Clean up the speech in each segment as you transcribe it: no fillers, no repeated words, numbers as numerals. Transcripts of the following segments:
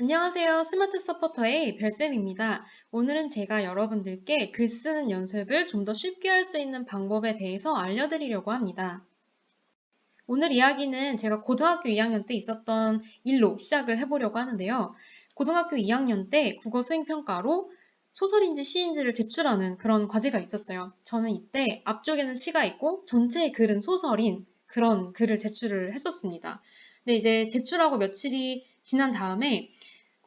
안녕하세요. 스마트 서포터의 별쌤입니다. 오늘은 제가 여러분들께 글 쓰는 연습을 좀 더 쉽게 할 수 있는 방법에 대해서 알려드리려고 합니다. 오늘 이야기는 제가 고등학교 2학년 때 있었던 일로 시작을 해보려고 하는데요. 고등학교 2학년 때 국어 수행평가로 소설인지 시인지를 제출하는 그런 과제가 있었어요. 저는 이때 앞쪽에는 시가 있고 전체의 글은 소설인 그런 글을 제출을 했었습니다. 근데 이제 제출하고 며칠이 지난 다음에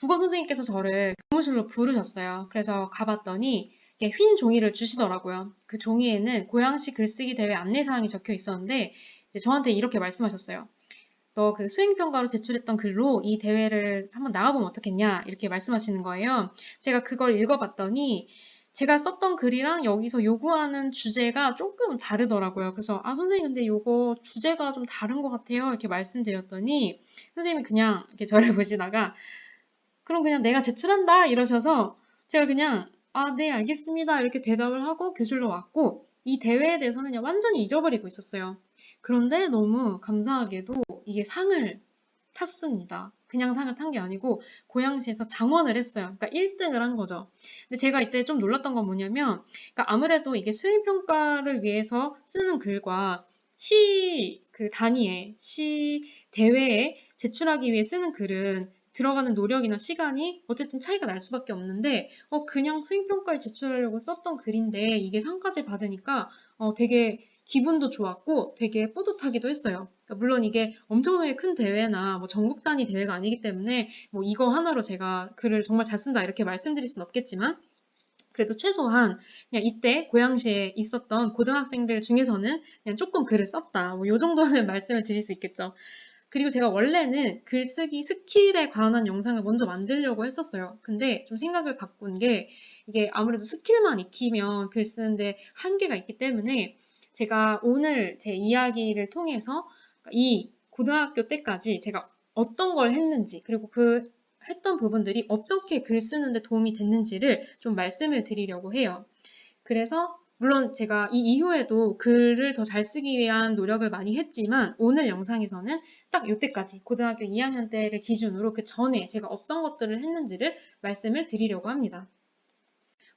국어 선생님께서 저를 교무실로 부르셨어요. 그래서 가봤더니 이렇게 휜 종이를 주시더라고요. 그 종이에는 고양시 글쓰기 대회 안내사항이 적혀 있었는데 이제 저한테 이렇게 말씀하셨어요. 너 그 수행평가로 제출했던 글로 이 대회를 한번 나가보면 어떻겠냐 이렇게 말씀하시는 거예요. 제가 그걸 읽어봤더니 제가 썼던 글이랑 여기서 요구하는 주제가 조금 다르더라고요. 그래서 선생님 근데 요거 주제가 좀 다른 것 같아요 이렇게 말씀드렸더니 선생님이 그냥 이렇게 저를 보시다가 그럼 그냥 내가 제출한다 이러셔서 제가 그냥 네 알겠습니다 이렇게 대답을 하고 교실로 왔고 이 대회에 대해서는 그냥 완전히 잊어버리고 있었어요. 그런데 너무 감사하게도 이게 상을 탔습니다. 그냥 상을 탄 게 아니고 고양시에서 장원을 했어요. 그러니까 1등을 한 거죠. 근데 제가 이때 좀 놀랐던 건 뭐냐면 그러니까 아무래도 이게 수행평가를 위해서 쓰는 글과 시 그 단위에 시 대회에 제출하기 위해 쓰는 글은 들어가는 노력이나 시간이 어쨌든 차이가 날 수밖에 없는데 그냥 수행평가에 제출하려고 썼던 글인데 이게 상까지 받으니까 되게 기분도 좋았고 되게 뿌듯하기도 했어요. 그러니까 물론 이게 엄청나게 큰 대회나 뭐 전국 단위 대회가 아니기 때문에 뭐 이거 하나로 제가 글을 정말 잘 쓴다 이렇게 말씀드릴 수는 없겠지만 그래도 최소한 그냥 이때 고양시에 있었던 고등학생들 중에서는 그냥 조금 글을 썼다. 뭐 요 정도는 말씀을 드릴 수 있겠죠. 그리고 제가 원래는 글쓰기 스킬에 관한 영상을 먼저 만들려고 했었어요. 근데 좀 생각을 바꾼 게 이게 아무래도 스킬만 익히면 글 쓰는데 한계가 있기 때문에 제가 오늘 제 이야기를 통해서 이 고등학교 때까지 제가 어떤 걸 했는지 그리고 그 했던 부분들이 어떻게 글 쓰는데 도움이 됐는지를 좀 말씀을 드리려고 해요. 그래서 물론 제가 이 이후에도 글을 더 잘 쓰기 위한 노력을 많이 했지만 오늘 영상에서는 딱 이때까지 고등학교 2학년 때를 기준으로 그 전에 제가 어떤 것들을 했는지를 말씀을 드리려고 합니다.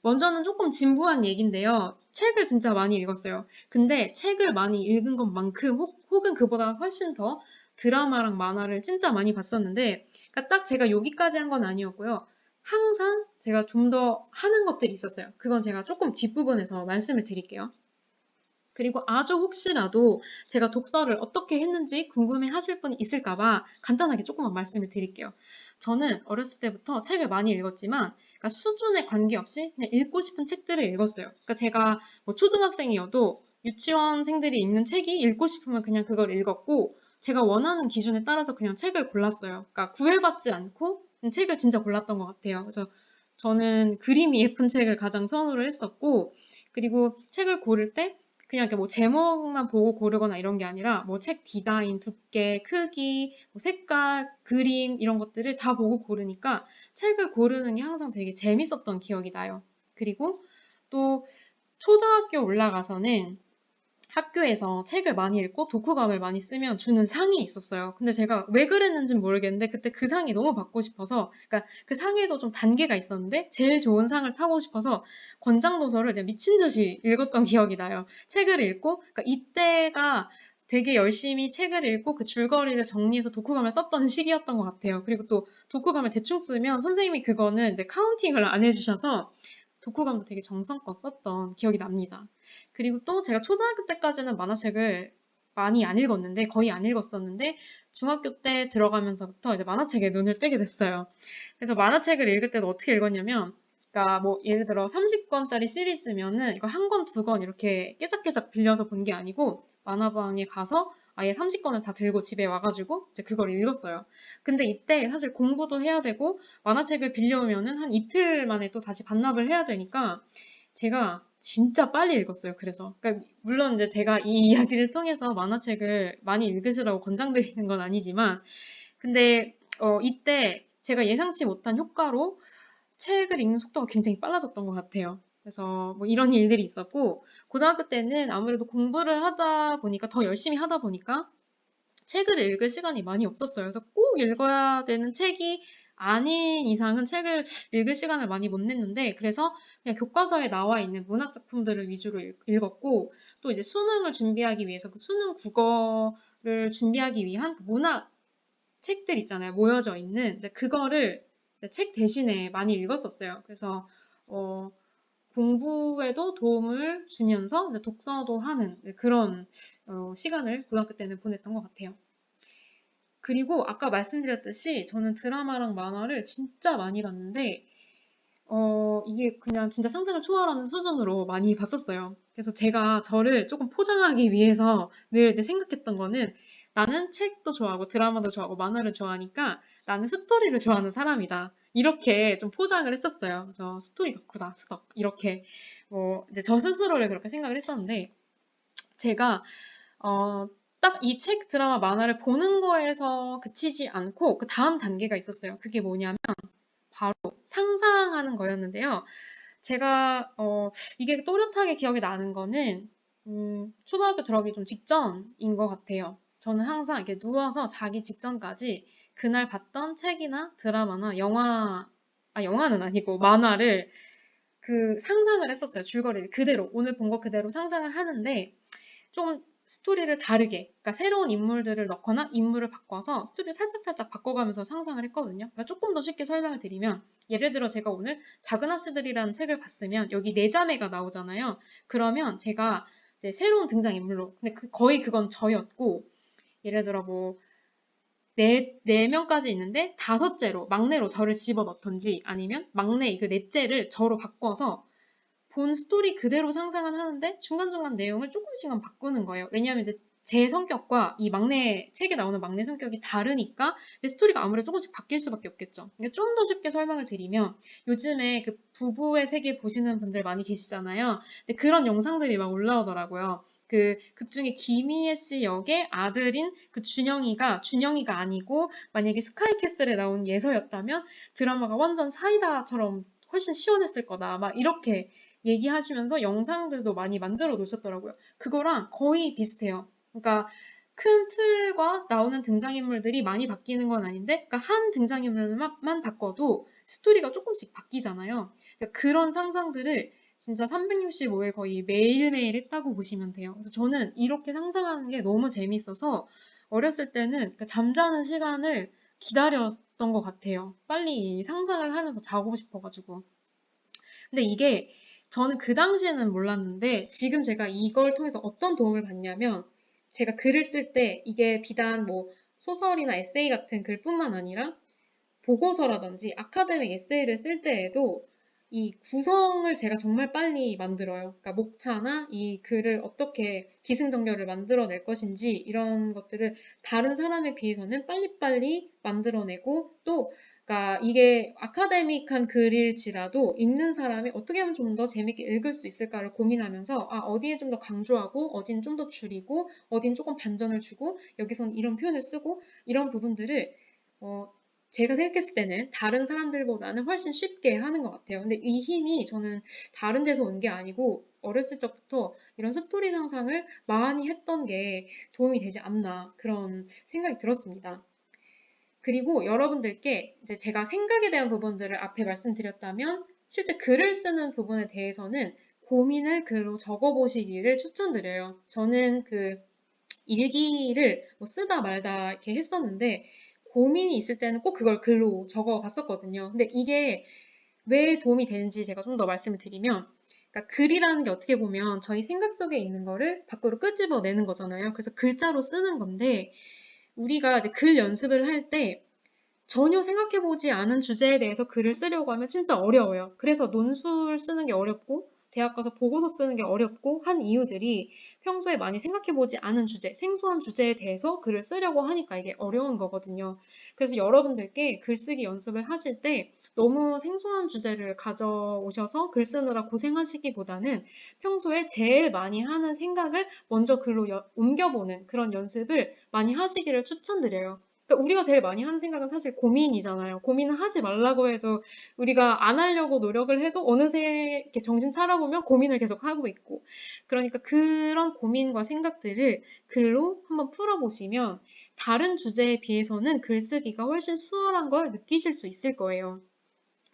먼저는 조금 진부한 얘기인데요. 책을 진짜 많이 읽었어요. 근데 책을 많이 읽은 것만큼 혹은 그보다 훨씬 더 드라마랑 만화를 진짜 많이 봤었는데 그러니까 딱 제가 여기까지 한 건 아니었고요. 항상 제가 좀 더 하는 것들이 있었어요. 그건 제가 조금 뒷부분에서 말씀을 드릴게요. 그리고 아주 혹시라도 제가 독서를 어떻게 했는지 궁금해 하실 분이 있을까봐 간단하게 조금만 말씀을 드릴게요. 저는 어렸을 때부터 책을 많이 읽었지만 그러니까 수준에 관계없이 그냥 읽고 싶은 책들을 읽었어요. 그러니까 제가 뭐 초등학생이어도 유치원생들이 읽는 책이 읽고 싶으면 그냥 그걸 읽었고 제가 원하는 기준에 따라서 그냥 책을 골랐어요. 그러니까 구애받지 않고 책을 진짜 골랐던 것 같아요. 그래서 저는 그림이 예쁜 책을 가장 선호를 했었고 그리고 책을 고를 때 그냥 이렇게 뭐 제목만 보고 고르거나 이런 게 아니라 뭐 책 디자인, 두께, 크기, 뭐 색깔, 그림 이런 것들을 다 보고 고르니까 책을 고르는 게 항상 되게 재밌었던 기억이 나요. 그리고 또 초등학교 올라가서는 학교에서 책을 많이 읽고 독후감을 많이 쓰면 주는 상이 있었어요. 근데 제가 왜 그랬는지는 모르겠는데 그때 그 상이 너무 받고 싶어서 그러니까 그 상에도 좀 단계가 있었는데 제일 좋은 상을 타고 싶어서 권장도서를 이제 미친 듯이 읽었던 기억이 나요. 책을 읽고 그러니까 이때가 되게 열심히 책을 읽고 그 줄거리를 정리해서 독후감을 썼던 시기였던 것 같아요. 그리고 또 독후감을 대충 쓰면 선생님이 그거는 이제 카운팅을 안 해주셔서 독후감도 되게 정성껏 썼던 기억이 납니다. 그리고 또 제가 초등학교 때까지는 만화책을 많이 안 읽었는데, 거의 안 읽었었는데, 중학교 때 들어가면서부터 이제 만화책에 눈을 뜨게 됐어요. 그래서 만화책을 읽을 때도 어떻게 읽었냐면, 그러니까 뭐 예를 들어 30권짜리 시리즈면은 이거 한 권, 두 권 이렇게 깨작깨작 빌려서 본 게 아니고 만화방에 가서 아예 30권을 다 들고 집에 와가지고 이제 그걸 읽었어요. 근데 이때 사실 공부도 해야 되고 만화책을 빌려오면은 한 이틀 만에 또 다시 반납을 해야 되니까 제가 진짜 빨리 읽었어요. 그래서 그러니까 물론 이제 제가 이 이야기를 통해서 만화책을 많이 읽으시라고 권장드리는 건 아니지만 근데 이때 제가 예상치 못한 효과로 책을 읽는 속도가 굉장히 빨라졌던 것 같아요. 그래서 뭐 이런 일들이 있었고 고등학교 때는 아무래도 공부를 하다 보니까 더 열심히 하다 보니까 책을 읽을 시간이 많이 없었어요. 그래서 꼭 읽어야 되는 책이 아닌 이상은 책을 읽을 시간을 많이 못 냈는데, 그래서 그냥 교과서에 나와 있는 문학 작품들을 위주로 읽었고, 또 이제 수능을 준비하기 위해서 그 수능 국어를 준비하기 위한 그 문학 책들 있잖아요. 모여져 있는 이제 그거를 이제 책 대신에 많이 읽었었어요. 그래서 공부에도 도움을 주면서 이제 독서도 하는 그런 시간을 고등학교 때는 보냈던 것 같아요. 그리고 아까 말씀드렸듯이 저는 드라마랑 만화를 진짜 많이 봤는데 이게 그냥 진짜 상상을 초월하는 수준으로 많이 봤었어요. 그래서 제가 저를 조금 포장하기 위해서 늘 이제 생각했던 거는 나는 책도 좋아하고 드라마도 좋아하고 만화를 좋아하니까 나는 스토리를 좋아하는 사람이다. 이렇게 좀 포장을 했었어요. 그래서 스토리 덕후다, 스덕. 이렇게 뭐 이제 저 스스로를 그렇게 생각을 했었는데 제가 딱 이 책, 드라마, 만화를 보는 거에서 그치지 않고 그 다음 단계가 있었어요. 그게 뭐냐면 바로 상상하는 거였는데요. 제가 이게 또렷하게 기억이 나는 거는 초등학교 들어가기 좀 직전인 것 같아요. 저는 항상 이렇게 누워서 자기 직전까지 그날 봤던 책이나 드라마나 영화는 아니고 만화를 그 상상을 했었어요. 줄거리를 그대로 오늘 본 거 그대로 상상을 하는데 좀 스토리를 다르게, 그러니까 새로운 인물들을 넣거나 인물을 바꿔서 스토리를 살짝살짝 바꿔가면서 상상을 했거든요. 그러니까 조금 더 쉽게 설명을 드리면, 예를 들어 제가 오늘 작은 아씨들이라는 책을 봤으면 여기 네 자매가 나오잖아요. 그러면 제가 이제 새로운 등장인물로, 근데 거의 그건 저였고, 예를 들어 뭐 네 명까지 있는데 다섯째로 막내로 저를 집어넣던지 아니면 막내 그 넷째를 저로 바꿔서 본 스토리 그대로 상상은 하는데 중간중간 내용을 조금씩만 바꾸는 거예요. 왜냐하면 이제 제 성격과 이 막내, 책에 나오는 막내 성격이 다르니까 스토리가 아무래도 조금씩 바뀔 수밖에 없겠죠. 그러니까 좀 더 쉽게 설명을 드리면 요즘에 그 부부의 세계 보시는 분들 많이 계시잖아요. 근데 그런 영상들이 막 올라오더라고요. 그 극 중에 김희애 씨 역의 아들인 그 준영이가 아니고 만약에 스카이캐슬에 나온 예서였다면 드라마가 완전 사이다처럼 훨씬 시원했을 거다. 막 이렇게 얘기하시면서 영상들도 많이 만들어 놓으셨더라고요. 그거랑 거의 비슷해요. 그러니까 큰 틀과 나오는 등장인물들이 많이 바뀌는 건 아닌데, 그러니까 한 등장인물만 바꿔도 스토리가 조금씩 바뀌잖아요. 그러니까 그런 상상들을 진짜 365일 거의 매일매일 했다고 보시면 돼요. 그래서 저는 이렇게 상상하는 게 너무 재밌어서 어렸을 때는 그러니까 잠자는 시간을 기다렸던 것 같아요. 빨리 상상을 하면서 자고 싶어가지고. 근데 이게 저는 그 당시에는 몰랐는데 지금 제가 이걸 통해서 어떤 도움을 받냐면 제가 글을 쓸 때 이게 비단 뭐 소설이나 에세이 같은 글뿐만 아니라 보고서라든지 아카데믹 에세이를 쓸 때에도 이 구성을 제가 정말 빨리 만들어요. 그러니까 목차나 이 글을 어떻게 기승전결을 만들어낼 것인지 이런 것들을 다른 사람에 비해서는 빨리빨리 만들어내고 또 그러니까 이게 아카데믹한 글일지라도 읽는 사람이 어떻게 하면 좀 더 재밌게 읽을 수 있을까를 고민하면서 어디에 좀 더 강조하고 어디는 좀 더 줄이고 어디는 조금 반전을 주고 여기선 이런 표현을 쓰고 이런 부분들을 제가 생각했을 때는 다른 사람들보다는 훨씬 쉽게 하는 것 같아요. 근데 이 힘이 저는 다른 데서 온 게 아니고 어렸을 적부터 이런 스토리 상상을 많이 했던 게 도움이 되지 않나 그런 생각이 들었습니다. 그리고 여러분들께 이제 제가 생각에 대한 부분들을 앞에 말씀드렸다면 실제 글을 쓰는 부분에 대해서는 고민을 글로 적어보시기를 추천드려요. 저는 그 일기를 뭐 쓰다 말다 이렇게 했었는데 고민이 있을 때는 꼭 그걸 글로 적어 봤었거든요. 근데 이게 왜 도움이 되는지 제가 좀 더 말씀을 드리면 그러니까 글이라는 게 어떻게 보면 저희 생각 속에 있는 거를 밖으로 끄집어내는 거잖아요. 그래서 글자로 쓰는 건데 우리가 이제 글 연습을 할 때 전혀 생각해보지 않은 주제에 대해서 글을 쓰려고 하면 진짜 어려워요. 그래서 논술 쓰는 게 어렵고 대학 가서 보고서 쓰는 게 어렵고 한 이유들이 평소에 많이 생각해보지 않은 주제, 생소한 주제에 대해서 글을 쓰려고 하니까 이게 어려운 거거든요. 그래서 여러분들께 글쓰기 연습을 하실 때 너무 생소한 주제를 가져오셔서 글 쓰느라 고생하시기보다는 평소에 제일 많이 하는 생각을 먼저 글로 옮겨보는 그런 연습을 많이 하시기를 추천드려요. 그러니까 우리가 제일 많이 하는 생각은 사실 고민이잖아요. 고민을 하지 말라고 해도 우리가 안 하려고 노력을 해도 어느새 이렇게 정신 차려보면 고민을 계속 하고 있고. 그러니까 그런 고민과 생각들을 글로 한번 풀어보시면 다른 주제에 비해서는 글쓰기가 훨씬 수월한 걸 느끼실 수 있을 거예요.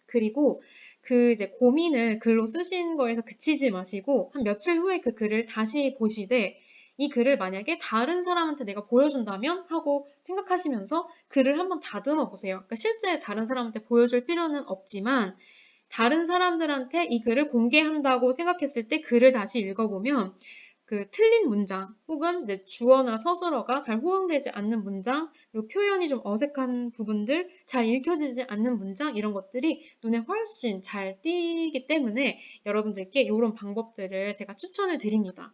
그리고 그 이제 고민을 글로 쓰신 거에서 그치지 마시고 한 며칠 후에 그 글을 다시 보시되 이 글을 만약에 다른 사람한테 내가 보여준다면 하고 생각하시면서 글을 한번 다듬어 보세요. 그러니까 실제 다른 사람한테 보여줄 필요는 없지만 다른 사람들한테 이 글을 공개한다고 생각했을 때 글을 다시 읽어보면 그 틀린 문장 혹은 이제 주어나 서술어가 잘 호응되지 않는 문장 그리고 표현이 좀 어색한 부분들 잘 읽혀지지 않는 문장 이런 것들이 눈에 훨씬 잘 띄기 때문에 여러분들께 이런 방법들을 제가 추천을 드립니다.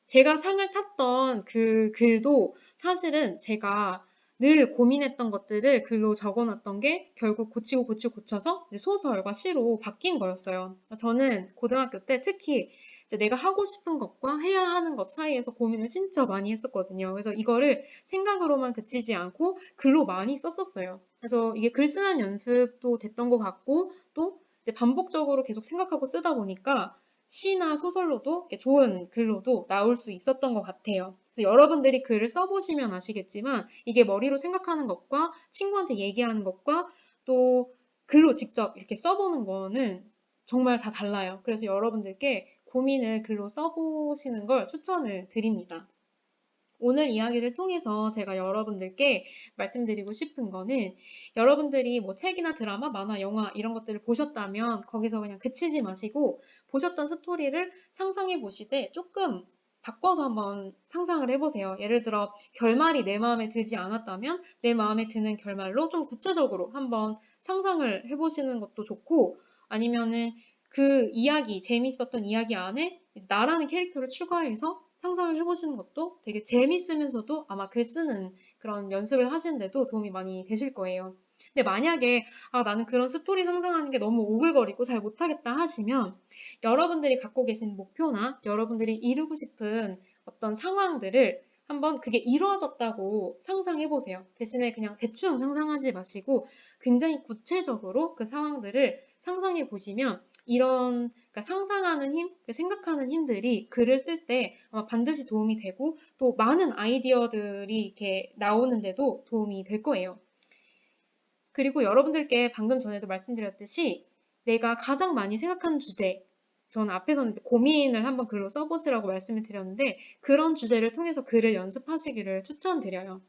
제가 상을 탔던 그 글도 사실은 제가 늘 고민했던 것들을 글로 적어놨던 게 결국 고쳐서 이제 소설과 시로 바뀐 거였어요. 저는 고등학교 때 특히 이제 내가 하고 싶은 것과 해야 하는 것 사이에서 고민을 진짜 많이 했었거든요. 그래서 이거를 생각으로만 그치지 않고 글로 많이 썼었어요. 그래서 이게 글 쓰는 연습도 됐던 것 같고 또 이제 반복적으로 계속 생각하고 쓰다 보니까 시나 소설로도 좋은 글로도 나올 수 있었던 것 같아요. 그래서 여러분들이 글을 써보시면 아시겠지만 이게 머리로 생각하는 것과 친구한테 얘기하는 것과 또 글로 직접 이렇게 써보는 거는 정말 다 달라요. 그래서 여러분들께 고민을 글로 써보시는 걸 추천을 드립니다. 오늘 이야기를 통해서 제가 여러분들께 말씀드리고 싶은 거는 여러분들이 뭐 책이나 드라마, 만화, 영화 이런 것들을 보셨다면 거기서 그냥 그치지 마시고 보셨던 스토리를 상상해 보시되 조금 바꿔서 한번 상상을 해보세요. 예를 들어 결말이 내 마음에 들지 않았다면 내 마음에 드는 결말로 좀 구체적으로 한번 상상을 해보시는 것도 좋고 아니면은 그 이야기, 재밌었던 이야기 안에 나라는 캐릭터를 추가해서 상상을 해보시는 것도 되게 재밌으면서도 아마 글 쓰는 그런 연습을 하시는데도 도움이 많이 되실 거예요. 근데 만약에 나는 그런 스토리 상상하는 게 너무 오글거리고 잘 못하겠다 하시면 여러분들이 갖고 계신 목표나 여러분들이 이루고 싶은 어떤 상황들을 한번 그게 이루어졌다고 상상해 보세요. 대신에 그냥 대충 상상하지 마시고 굉장히 구체적으로 그 상황들을 상상해 보시면 이런 그러니까 상상하는 힘, 생각하는 힘들이 글을 쓸 때 반드시 도움이 되고 또 많은 아이디어들이 이렇게 나오는데도 도움이 될 거예요. 그리고 여러분들께 방금 전에도 말씀드렸듯이 내가 가장 많이 생각하는 주제, 저는 앞에서는 이제 고민을 한번 글로 써보시라고 말씀을 드렸는데 그런 주제를 통해서 글을 연습하시기를 추천드려요.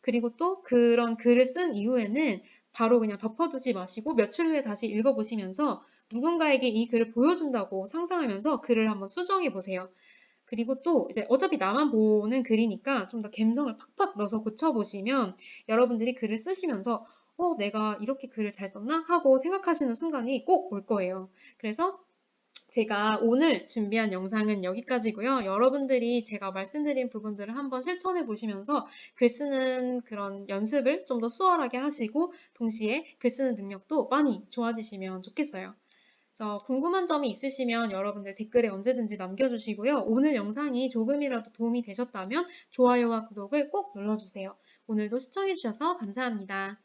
그리고 또 그런 글을 쓴 이후에는 바로 그냥 덮어두지 마시고 며칠 후에 다시 읽어보시면서 누군가에게 이 글을 보여준다고 상상하면서 글을 한번 수정해 보세요. 그리고 또 이제 어차피 나만 보는 글이니까 좀 더 감성을 팍팍 넣어서 고쳐보시면 여러분들이 글을 쓰시면서 내가 이렇게 글을 잘 썼나? 하고 생각하시는 순간이 꼭 올 거예요. 그래서 제가 오늘 준비한 영상은 여기까지고요. 여러분들이 제가 말씀드린 부분들을 한번 실천해 보시면서 글 쓰는 그런 연습을 좀 더 수월하게 하시고 동시에 글 쓰는 능력도 많이 좋아지시면 좋겠어요. 그래서 궁금한 점이 있으시면 여러분들 댓글에 언제든지 남겨주시고요. 오늘 영상이 조금이라도 도움이 되셨다면 좋아요와 구독을 꼭 눌러주세요. 오늘도 시청해주셔서 감사합니다.